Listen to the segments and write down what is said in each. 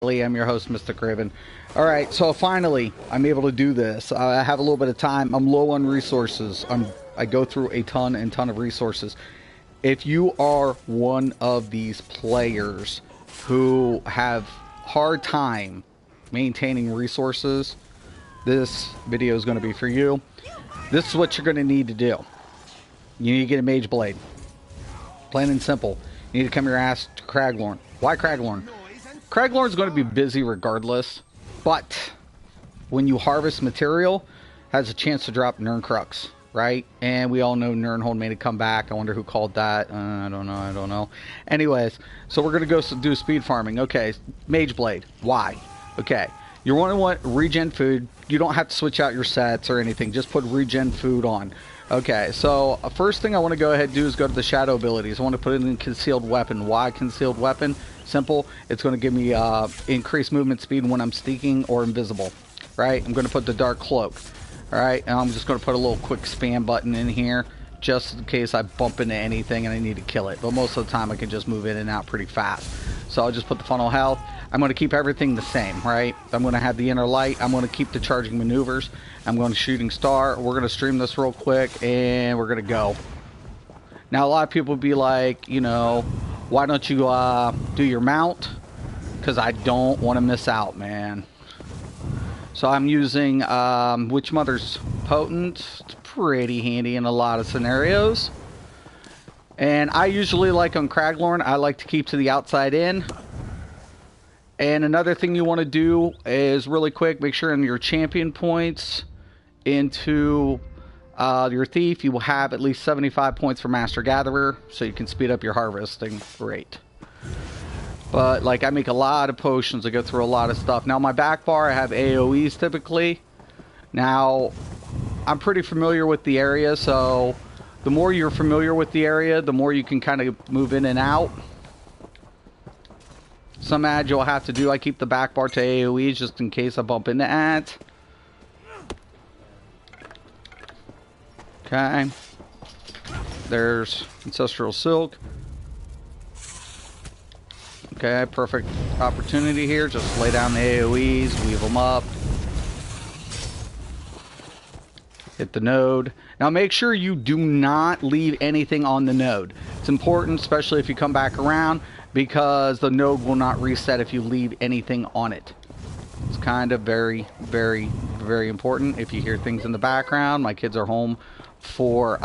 I'm your host, Mysticraven. Alright, so finally, I'm able to do this. I have a little bit of time. I'm low on resources. I go through a ton of resources. If you are one of these players who have hard time maintaining resources, this video is going to be for you. This is what you're going to need to do. You need to get a mage blade. Plain and simple. You need to come your ass to Craglorn. Why Craglorn? Craglorn is going to be busy regardless, but when you harvest material, has a chance to drop Nern Crux, right? And we all know Nernhold made a comeback. I wonder who called that. I don't know. Anyways, so we're going to go do speed farming. Okay, Mage Blade. Why? Okay, you're going to want regen food. You don't have to switch out your sets or anything. Just put regen food on. Okay, so first thing I want to go ahead and do is go to the shadow abilities. I want to put it in concealed weapon. Why concealed weapon? Simple. It's going to give me increased movement speed when I'm sneaking or invisible. Right? I'm going to put the dark cloak. Alright, and I'm just going to put a little quick spam button in here just in case I bump into anything and I need to kill it. But most of the time I can just move in and out pretty fast. So I'll just put the funnel health. I'm going to keep everything the same, right? I'm going to have the inner light. I'm going to keep the charging maneuvers. I'm going to shooting star. We're going to stream this real quick and we're going to go. Now a lot of people would be like, you know, why don't you do your mount? Because I don't want to miss out, man. So I'm using Witch Mother's Potent. It's pretty handy in a lot of scenarios. And I usually, like on Craglorn, I like to keep to the outside in. And another thing you want to do is really quick, make sure in your champion points into your thief, you will have at least 75 points for Master Gatherer, so you can speed up your harvesting. Great. But, like, I make a lot of potions. I go through a lot of stuff. Now, my back bar, I have AoEs typically. Now, I'm pretty familiar with the area, so the more you're familiar with the area, the more you can kind of move in and out. Some ads you'll have to do. I keep the back bar to AoEs just in case I bump into ads. Okay. There's Ancestral Silk. Okay, perfect opportunity here. Just lay down the AoEs, weave them up. Hit the node. Now make sure you do not leave anything on the node. It's important, especially if you come back around, because the node will not reset if you leave anything on it. It's kind of very important. If you hear things in the background, my kids are home for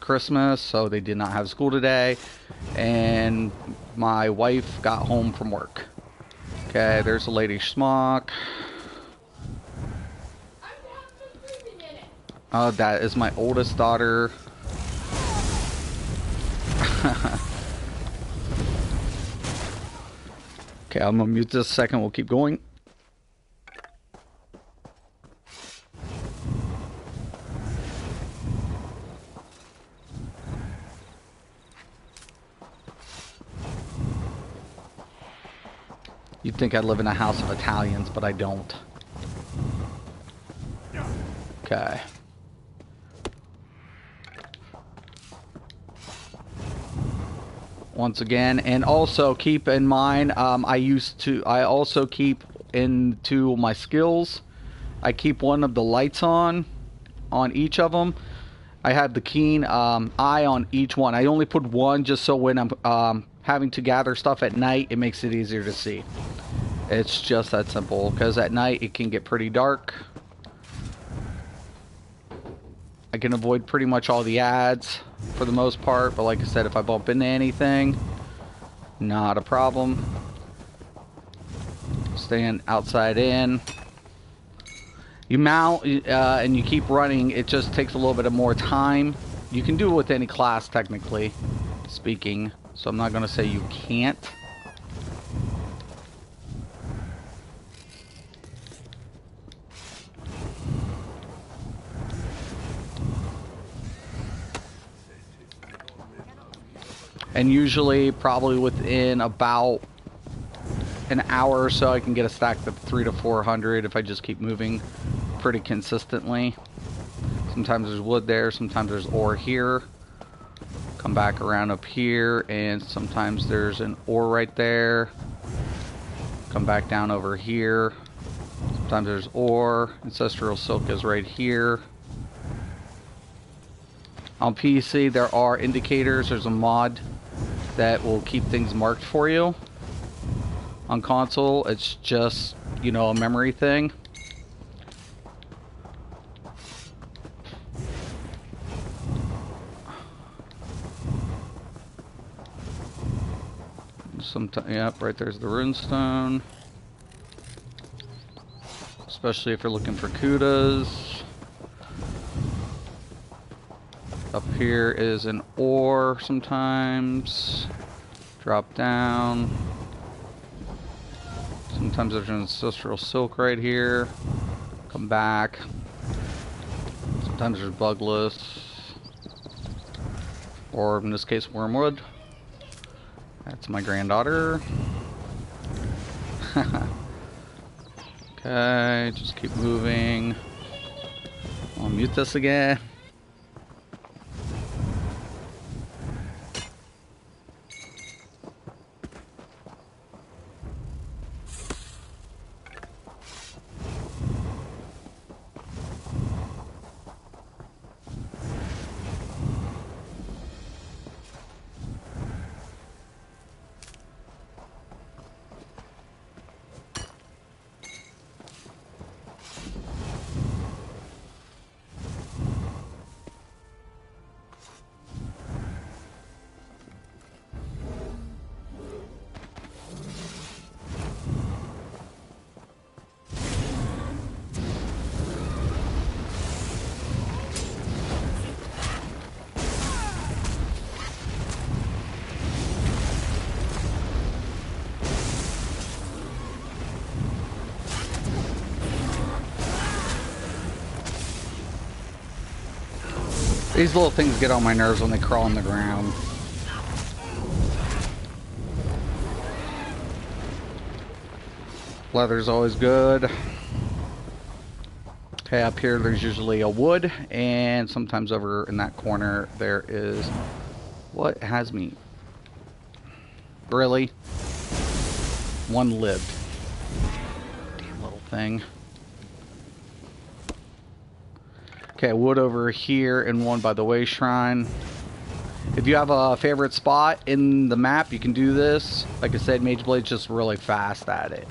Christmas, so they did not have school today, and my wife got home from work. Okay, there's a lady schmuck. Oh, that is my oldest daughter. Okay, I'm gonna mute this a second. We'll keep going. You'd think I live in a house of Italians, but I don't. Okay. Once again, and also keep in mind, I also keep into my skills. I keep one of the lights on each of them. I have the keen eye on each one. I only put one just so when I'm having to gather stuff at night, it makes it easier to see. It's just that simple, because at night it can get pretty dark. I can avoid pretty much all the ads for the most part, but like I said, if I bump into anything, not a problem. Staying outside in. You mount and you keep running, it just takes a little bit of more time. You can do it with any class, technically speaking, so I'm not going to say you can't. And usually, probably within about an hour or so, I can get a stack of 300 to 400 if I just keep moving pretty consistently. Sometimes there's wood there, sometimes there's ore here. Come back around up here, and sometimes there's an ore right there. Come back down over here. Sometimes there's ore. Ancestral silk is right here. On PC, there are indicators. There's a mod that will keep things marked for you. On console, it's just, you know, a memory thing. Sometimes, yep, right there's the runestone. Especially if you're looking for kudas. Up here is an ore sometimes. Drop down. Sometimes there's an ancestral silk right here. Come back. Sometimes there's bugless. Or in this case, wormwood. That's my granddaughter. Okay, just keep moving. I'll mute this again. These little things get on my nerves when they crawl on the ground. Leather's always good. Okay, up here there's usually a wood, and sometimes over in that corner there is... What has me? Really? One lived. Damn little thing. Okay, wood over here and one by the way shrine. If you have a favorite spot in the map, you can do this. Like I said, Mage Blade's just really fast at it.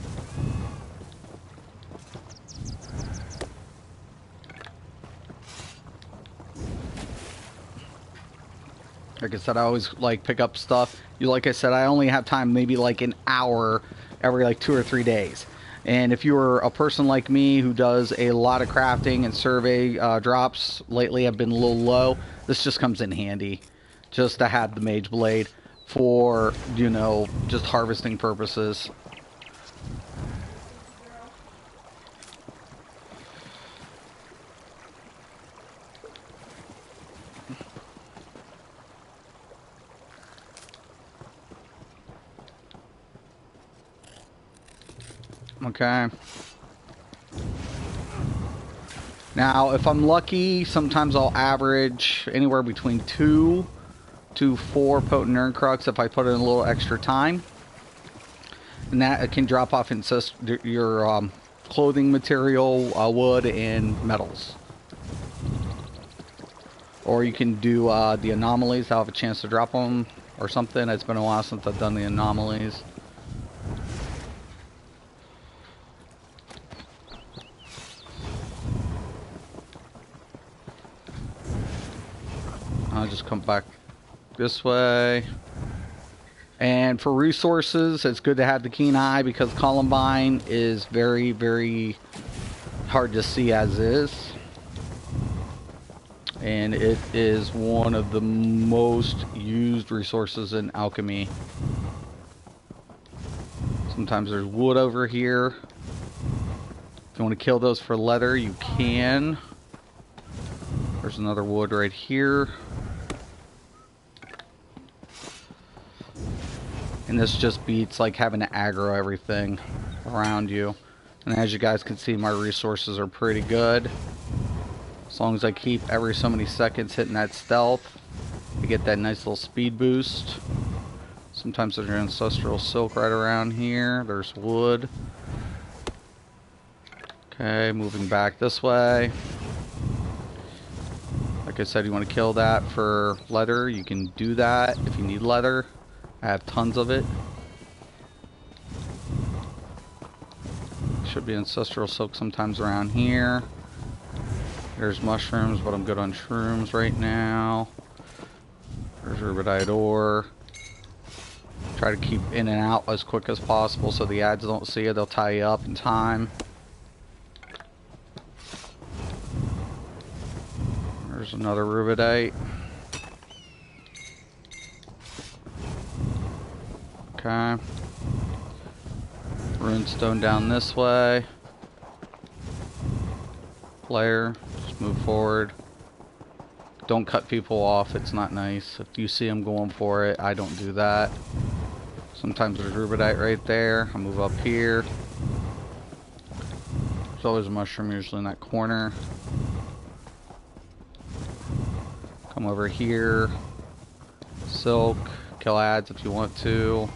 Like I said, I always like pick up stuff. Like I said, I only have time maybe like an hour every like 2 or 3 days. And if you're a person like me who does a lot of crafting and survey drops, lately I've been a little low, this just comes in handy. Just to have the Mage Blade for, you know, just harvesting purposes. Okay. Now, if I'm lucky, sometimes I'll average anywhere between 2 to 4 potent urn crux if I put in a little extra time. And that can drop off in your clothing material, wood, and metals. Or you can do the anomalies. I'll have a chance to drop them or something. It's been a while since I've done the anomalies. I'll just come back this way. And for resources, it's good to have the keen eye because Columbine is very, very hard to see as is. And it is one of the most used resources in alchemy. Sometimes there's wood over here. If you want to kill those for leather, you can. There's another wood right here. And this just beats like having to aggro everything around you. And as you guys can see, my resources are pretty good. As long as I keep every so many seconds hitting that stealth, I get that nice little speed boost. Sometimes there's ancestral silk right around here. There's wood. Okay, moving back this way. Like I said, you want to kill that for leather. You can do that if you need leather. I have tons of it. Should be ancestral silk sometimes around here. There's mushrooms, but I'm good on shrooms right now. There's rubidite ore. Try to keep in and out as quick as possible so the ads don't see it. They'll tie you up in time. There's another rubidite. Okay. Runestone down this way. Player, just move forward. Don't cut people off, it's not nice. If you see them going for it, I don't do that. Sometimes there's rubidite right there. I'll move up here. There's always a mushroom usually in that corner. Come over here. Silk. Kill ads if you want to.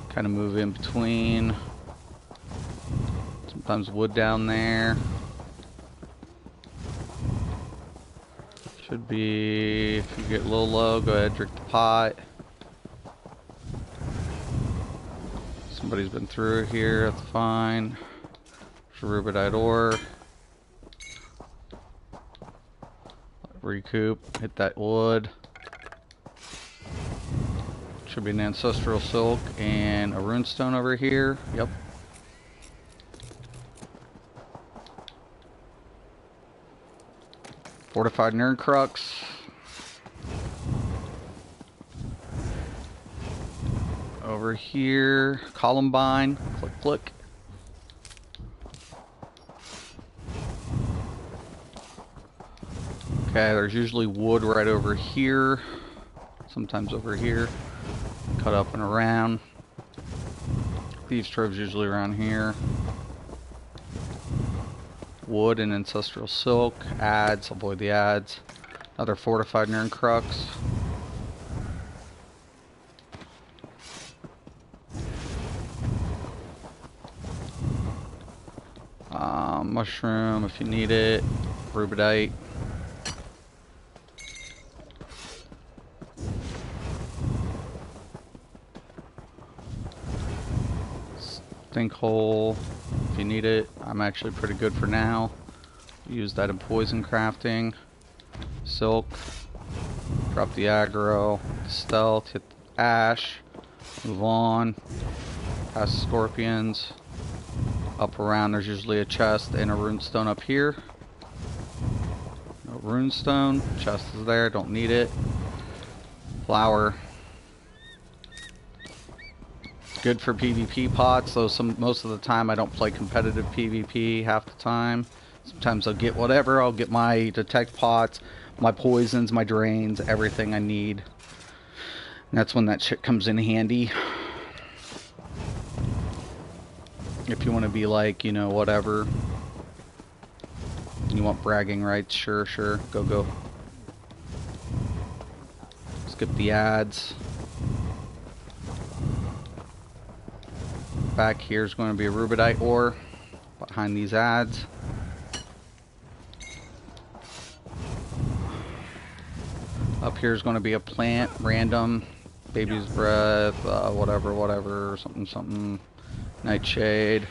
Kind of move in between. Sometimes wood down there. Should be, if you get a little low, go ahead, drink the pot. Somebody's been through here, that's fine. There's rubidite ore. Recoup, hit that wood. Should be an ancestral silk and a runestone over here. Yep. Fortified nerd crux. Over here, columbine. Click, click. Okay, there's usually wood right over here. Sometimes over here. Cut up and around. Thieves' trove's usually around here. Wood and ancestral silk. Ads, avoid the ads. Another fortified nerd crux. Mushroom if you need it. Rubidite. Sinkhole if you need it. I'm actually pretty good for now. Use that in poison crafting. Silk. Drop the aggro. Stealth. Hit the ash. Move on. Past scorpions. Up around there's usually a chest and a runestone up here. No runestone. Chest is there. Don't need it. Flower. Good for PvP pots, though most of the time I don't play competitive PvP half the time. Sometimes I'll get whatever. I'll get my detect pots, my poisons, my drains, everything I need. And that's when that shit comes in handy. If you want to be like, you know, whatever. You want bragging rights, sure, go, go. Skip the ads. Back here is going to be a rubidite ore behind these ads. Up here is going to be a plant, random, baby's breath, whatever, something. Nightshade.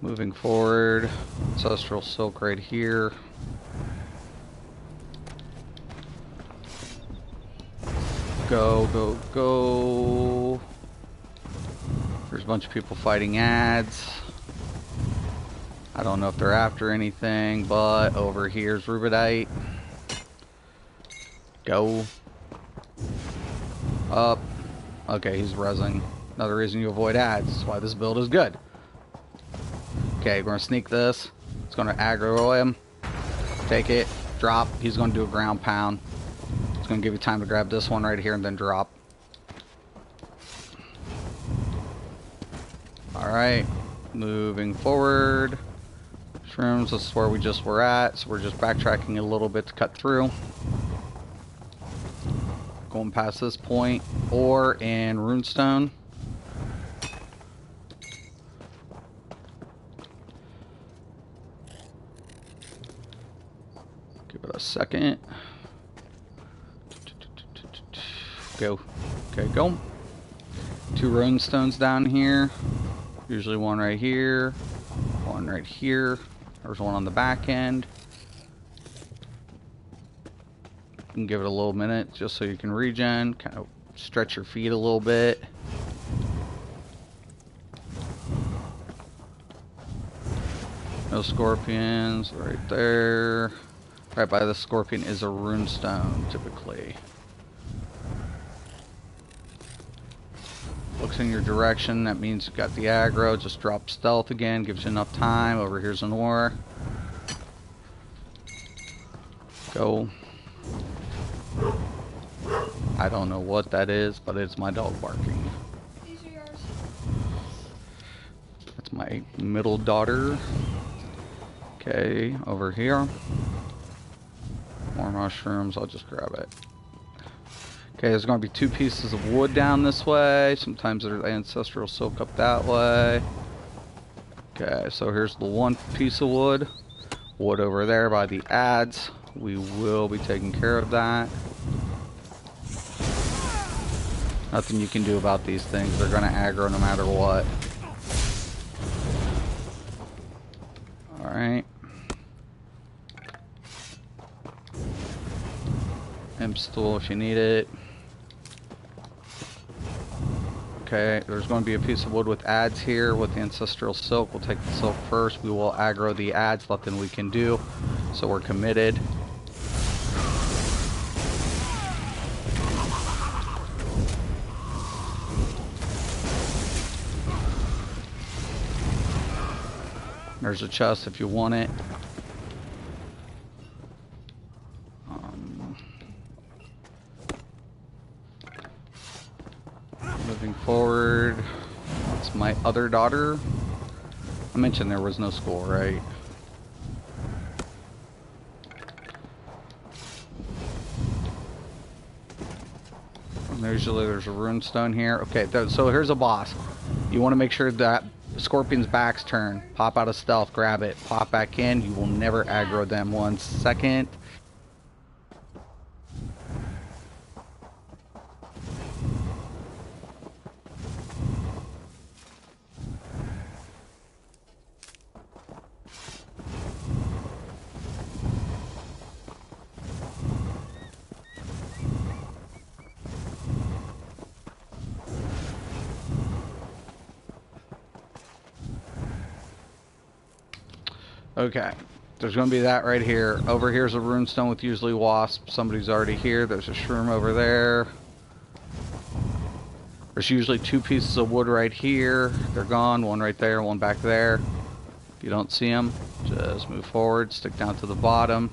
Moving forward, ancestral silk right here. Go, go, go. There's a bunch of people fighting ads. I don't know if they're after anything, but over here's rubidite. Go. Up. Okay, he's rezzing. Another reason you avoid ads. That's why this build is good. Okay, we're going to sneak this. It's going to aggro him. Take it. Drop. He's going to do a ground pound. It's going to give you time to grab this one right here and then drop. Alright. Moving forward. Shrooms, this is where we just were at. So we're just backtracking a little bit to cut through. going past this point. Ore and runestone. Give it a second. Go. Okay, go. 2 runestones down here. Usually one right here. One right here. There's one on the back end. You can give it a little minute just so you can regen. Kind of stretch your feet a little bit. No scorpions. Right there. Right by the scorpion is a runestone, typically. Looks in your direction, that means you've got the aggro. Just drop stealth again, gives you enough time. Over here's an ore. Go. I don't know what that is, but it's my dog barking. These are yours. That's my middle daughter. Okay, over here. More mushrooms, I'll just grab it. Okay, there's going to be 2 pieces of wood down this way. Sometimes there's ancestral silk up that way. Okay, so here's the 1 piece of wood. Wood over there by the adze. We will be taking care of that. Nothing you can do about these things. They're going to aggro no matter what. Alright. Imp stool if you need it. Okay, there's going to be a piece of wood with adze here with the ancestral silk. We'll take the silk first. We will aggro the adze. Nothing we can do. So we're committed. There's a chest if you want it. Moving forward, that's my other daughter. I mentioned there was no school, right? And usually there's a runestone here. Okay, so here's a boss. You want to make sure that Scorpion's back's turned. Pop out of stealth, grab it, pop back in. You will never aggro them. 1 second. Okay, there's going to be that right here. Over here's a runestone with usually wasp. Somebody's already here. There's a shroom over there. There's usually 2 pieces of wood right here. They're gone. 1 right there, 1 back there. If you don't see them, just move forward. Stick down to the bottom.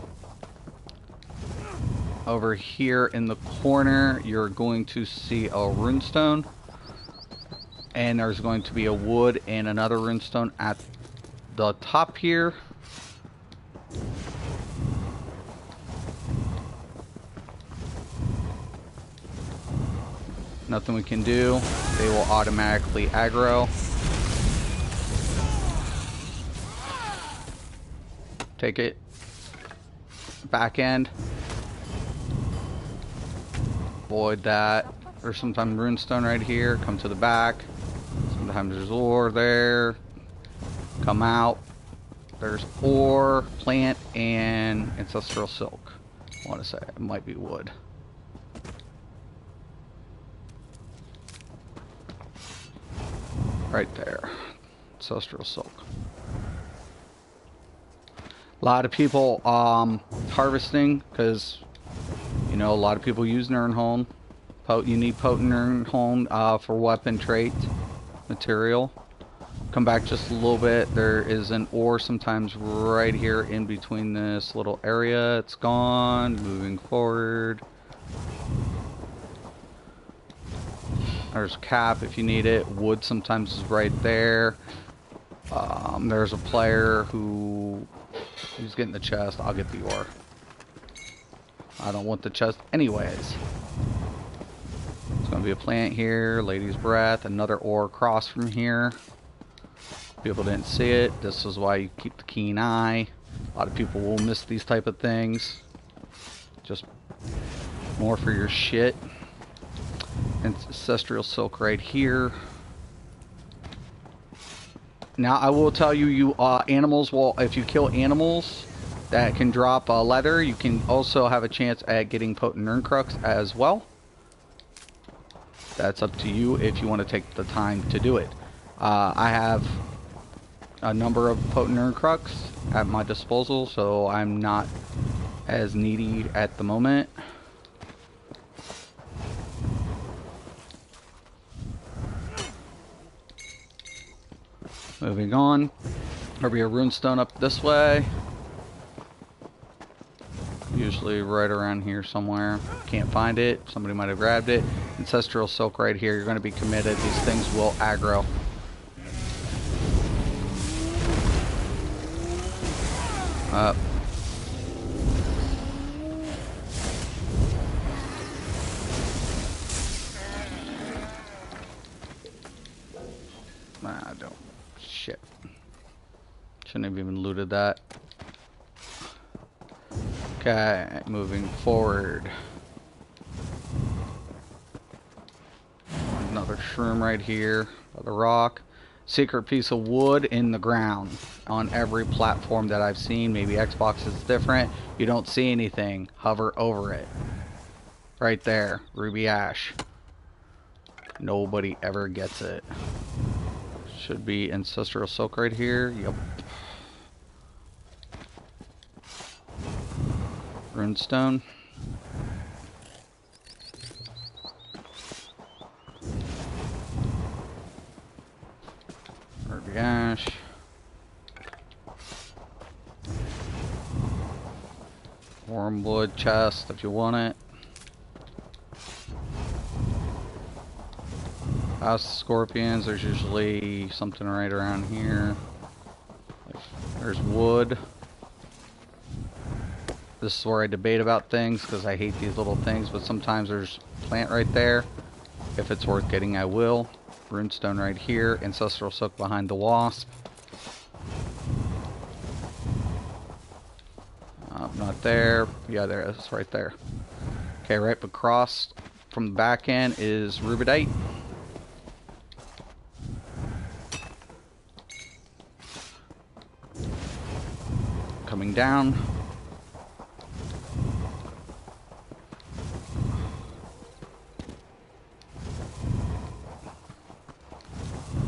Over here in the corner, you're going to see a runestone. And there's going to be a wood and another runestone at the top here. Nothing we can do. They will automatically aggro. Take it. Back end. Avoid that. There's sometimes runestone right here. Come to the back. Sometimes there's ore there. Come out. There's ore, plant, and ancestral silk. I want to say it might be wood. Right there. Ancestral silk. A lot of people harvesting because, you know, a lot of people use Nirnholm. You need potent Nirnholm for weapon trait material. Come back just a little bit. There is an ore sometimes right here in between this little area. It's gone. Moving forward. There's cap if you need it. Wood sometimes is right there. There's a player who's getting the chest. I'll get the ore. I don't want the chest anyways. be a plant here, lady's breath, another ore across from here. People didn't see it. This is why you keep the keen eye. A lot of people will miss these type of things. Just more for your shit. Ancestral silk right here. Now I will tell you, animals will, if you kill animals that can drop leather, you can also have a chance at getting potent Urncrux as well. That's up to you if you want to take the time to do it. I have a number of potent Urncrux at my disposal, so I'm not as needy at the moment. Moving on, there'll be a runestone up this way. Usually right around here somewhere. Can't find it. Somebody might have grabbed it. Ancestral silk right here. You're going to be committed. These things will aggro. Up. I don't. Shit. Shouldn't have even looted that. Okay, moving forward. Another shroom right here by the rock. Secret piece of wood in the ground on every platform that I've seen. Maybe Xbox is different. You don't see anything. Hover over it. Right there. Ruby ash. Nobody ever gets it. Should be ancestral silk right here. Yep. Runestone. Ruby ash. Wormwood chest if you want it. Scorpions, there's usually something right around here. There's wood. This is where I debate about things because I hate these little things, but sometimes there's plant right there. If it's worth getting, I will. Runestone right here. Ancestral silk behind the wasp. Not there. Yeah, there it is, right there. Okay, right across from the back end is rubidite. Coming down.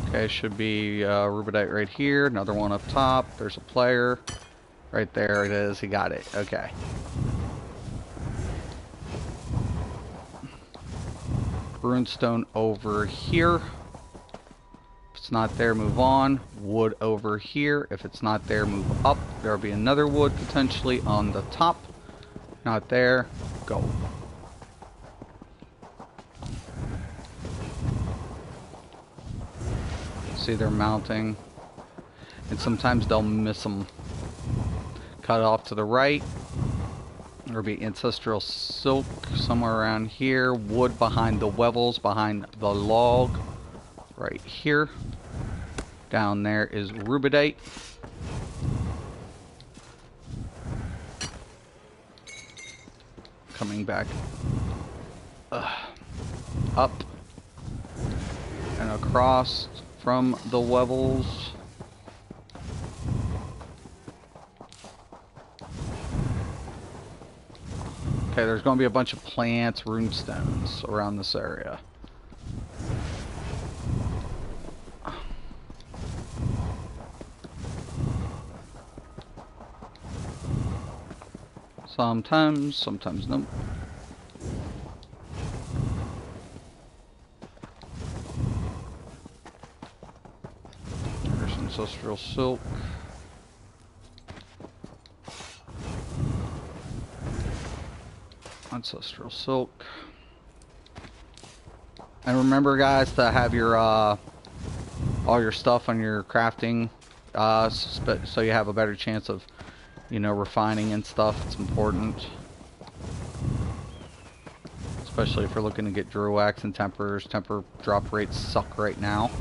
Okay, should be rubidite right here. Another one up top. There's a player. Right there it is. He got it. Okay. Runestone over here. If it's not there, move on. Wood over here. If it's not there, move up. There'll be another wood potentially on the top. Not there. Go. See, they're mounting. And sometimes they'll miss them. Cut off to the right. There'll be ancestral silk somewhere around here. Wood behind the wevels, behind the log. Right here. Down there is rubidite. Coming back up and across from the wevels. Okay, there's going to be a bunch of plants, runestones around this area. Sometimes no. There's ancestral silk. Ancestral silk. And remember, guys, to have your all your stuff on your crafting, so you have a better chance of, you know, refining and stuff. It's important. Let's especially if you're looking to get Drew Wax and Tempers. Temper drop rates suck right now.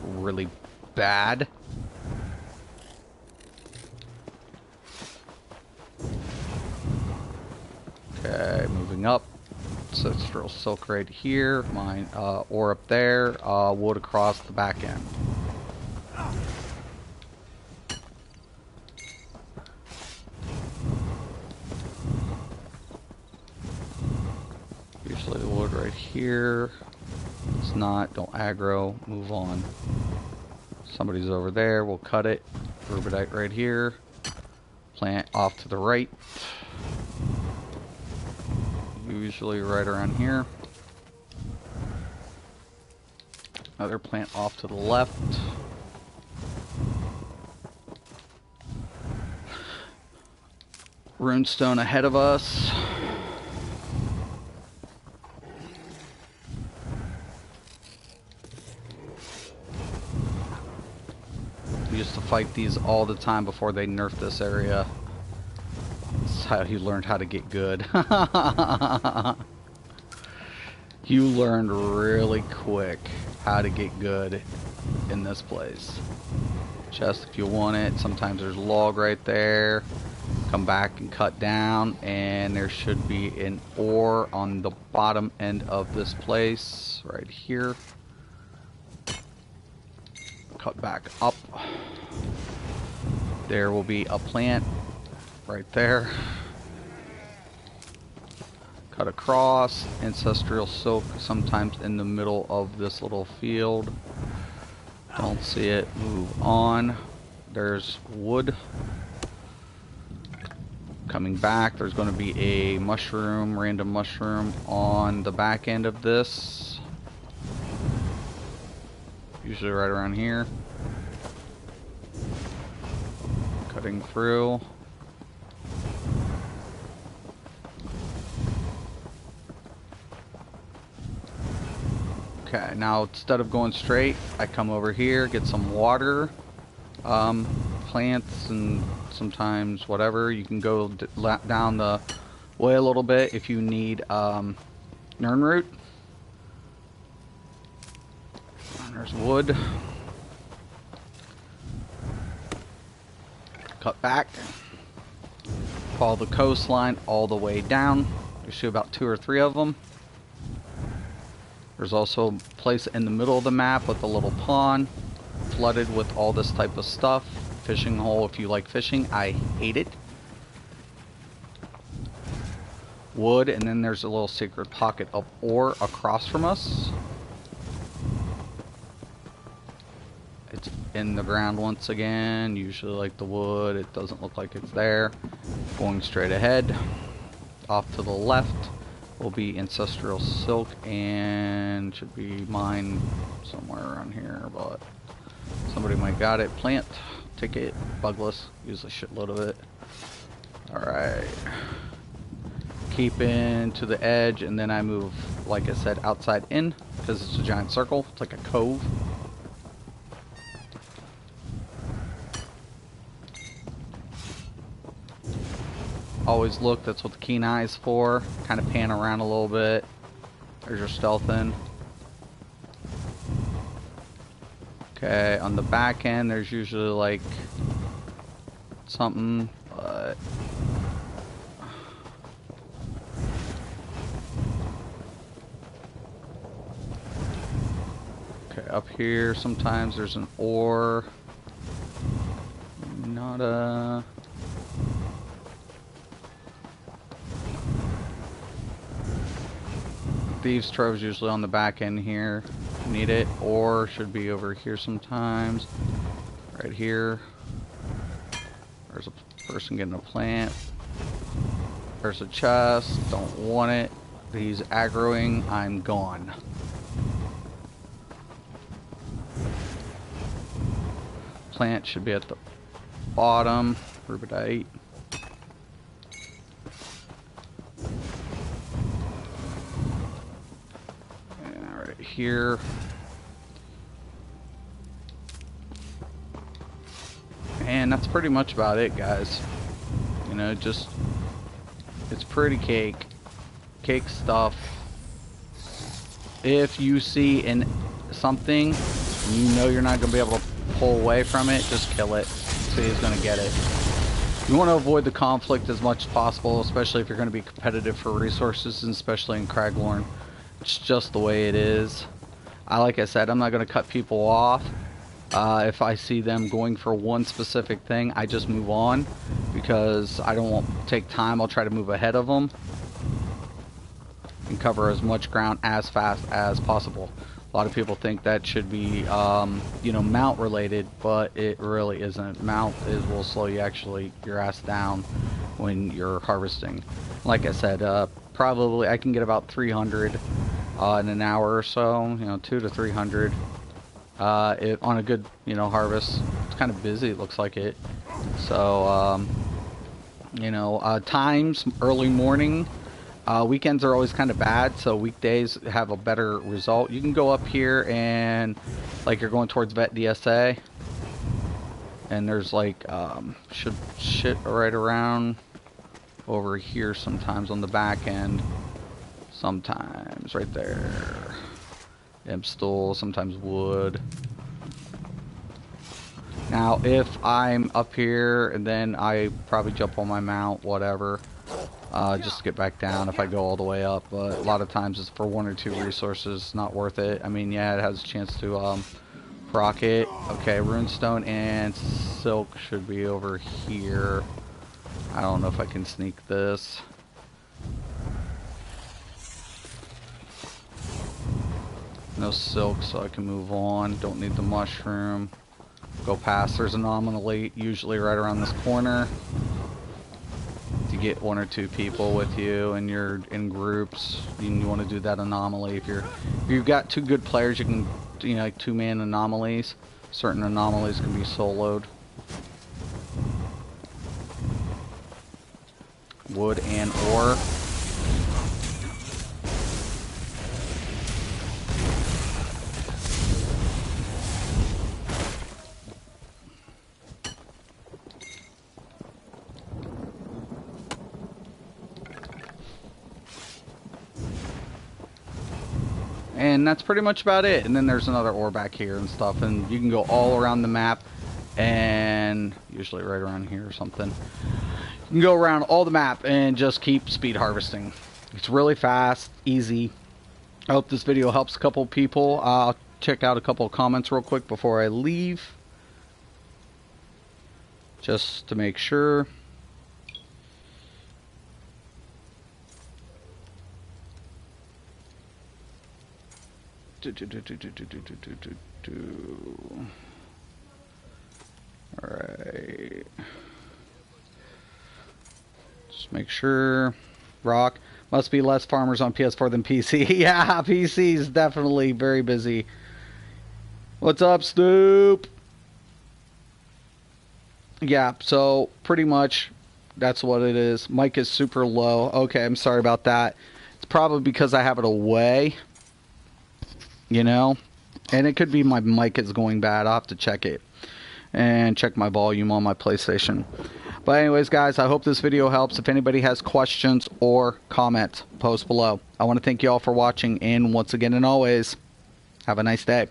Really bad. Okay, moving up. Ancestral Silk right here. Mine, ore up there. Wood across the back end. Usually the wood right here. It's not. Don't aggro. Move on. Somebody's over there. We'll cut it. Rubidite right here. Plant off to the right. Usually right around here. Another plant off to the left. Runestone ahead of us. We used to fight these all the time before they nerfed this area. That's how you learned how to get good. You learned really quick how to get good in this place. Chest if you want it. Sometimes there's a log right there. Come back and cut down, and there should be an ore on the bottom end of this place right here. Cut back up. There will be a plant right there. Cut across. Ancestral Silk sometimes in the middle of this little field. Don't see it. Move on. There's wood. Coming back, there's going to be a mushroom, random mushroom on the back end of this. Usually right around here. Cutting through. Okay, now instead of going straight, I come over here, get some water, plants, and sometimes whatever. You can go down the way a little bit if you need Nernroot. And there's wood. Cut back. Follow the coastline all the way down. There's usually about 2 or 3 of them. There's also a place in the middle of the map with a little pond flooded with all this type of stuff. Fishing hole if you like fishing. I hate it. Wood, and then there's a little secret pocket of ore across from us. It's in the ground once again. Usually like the wood, it doesn't look like it's there. Going straight ahead. Off to the left will be Ancestral Silk, and should be mine somewhere around here, but somebody might got it. Plant. Ticket, bugless, use a shitload of it. Alright. Keeping to the edge, and then I move, like I said, outside in, because it's a giant circle. It's like a cove. Always look, that's what the keen eye is for. Kind of pan around a little bit. There's your stealthing. Okay, on the back end, there's usually like something, but okay, up here sometimes there's an ore. Not a Thieves' Trove's usually on the back end here. Need it, or should be over here sometimes. Right here. There's a person getting a plant. There's a chest. Don't want it. He's aggroing. I'm gone. Plant should be at the bottom. Rubidite. Here. And that's pretty much about it, guys. You know, just it's pretty cake stuff. if you see something, you know you're not going to be able to pull away from it, just kill it. See who's going to get it. You want to avoid the conflict as much as possible, especially if you're going to be competitive for resources, and especially in Craglorn. It's just the way it is. Like I said, I'm not going to cut people off. If I see them going for one specific thing, I just move on, because I don't want to take time. I'll try to move ahead of them and cover as much ground as fast as possible. A lot of people think that should be, you know, mount related, but it really isn't. Mount will slow your ass down when you're harvesting. Like I said, probably I can get about 300 in an hour or so. You know, 200 to 300 on a good, you know, harvest. It's kind of busy. It looks like it. So, you know, times early morning. Weekends are always kind of bad, so weekdays have a better result. You can go up here and, like, you're going towards Vet DSA, and there's like shit right around over here sometimes on the back end, sometimes right there. Imp stool, sometimes wood. Now, if I'm up here and then I probably jump on my mount, whatever. Just to get back down if I go all the way up, but a lot of times it's for 1 or 2 resources, not worth it. I mean, yeah, it has a chance to proc it. Okay, runestone and silk should be over here. I don't know if I can sneak this. No silk, so I can move on. Don't need the mushroom. Go past. There's an anomaly usually right around this corner. To get 1 or 2 people with you and you're in groups, you want to do that anomaly. If you've got 2 good players, you can, you know, like 2-man anomalies. Certain anomalies can be soloed. Wood and ore. And that's pretty much about it. And then there's another ore back here and stuff, and you can go all around the map, and usually right around here or something. You can go around all the map and just keep speed harvesting. It's really fast, easy. I hope this video helps a couple people. I'll check out a couple of comments real quick before I leave, just to make sure. Alright. Just make sure. Rock. Must be less farmers on PS4 than PC. Yeah, PC is definitely very busy. What's up, Stoop? Yeah, so pretty much that's what it is. Mic is super low. Okay, I'm sorry about that. It's probably because I have it away. You know, and it could be my mic is going bad. I'll have to check it and check my volume on my PlayStation. But anyways, guys, I hope this video helps. If anybody has questions or comments, post below. I want to thank you all for watching, and once again and always, have a nice day.